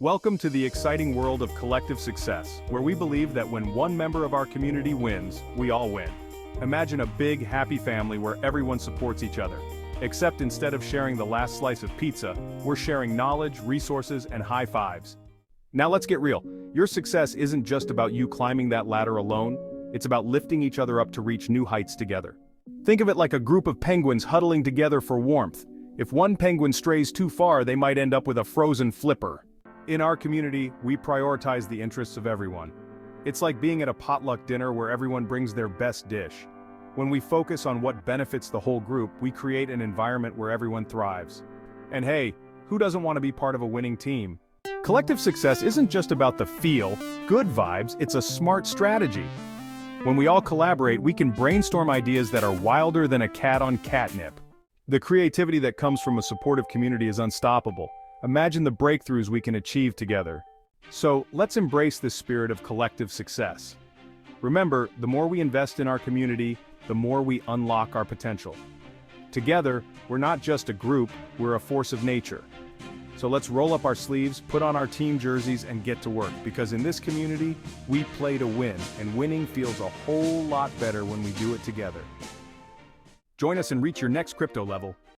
Welcome to the exciting world of collective success, where we believe that when one member of our community wins, we all win. Imagine a big, happy family where everyone supports each other. Except instead of sharing the last slice of pizza, we're sharing knowledge, resources, and high fives. Now let's get real. Your success isn't just about you climbing that ladder alone, it's about lifting each other up to reach new heights together. Think of it like a group of penguins huddling together for warmth. If one penguin strays too far, they might end up with a frozen flipper. In our community, we prioritize the interests of everyone. It's like being at a potluck dinner where everyone brings their best dish. When we focus on what benefits the whole group, we create an environment where everyone thrives. And hey, who doesn't want to be part of a winning team? Collective success isn't just about the feel, good vibes, it's a smart strategy. When we all collaborate, we can brainstorm ideas that are wilder than a cat on catnip. The creativity that comes from a supportive community is unstoppable. Imagine the breakthroughs we can achieve together. So, let's embrace this spirit of collective success. Remember, the more we invest in our community, the more we unlock our potential. Together, we're not just a group, we're a force of nature. So let's roll up our sleeves, put on our team jerseys, and get to work, because in this community, we play to win, and winning feels a whole lot better when we do it together. Join us and reach your next crypto level.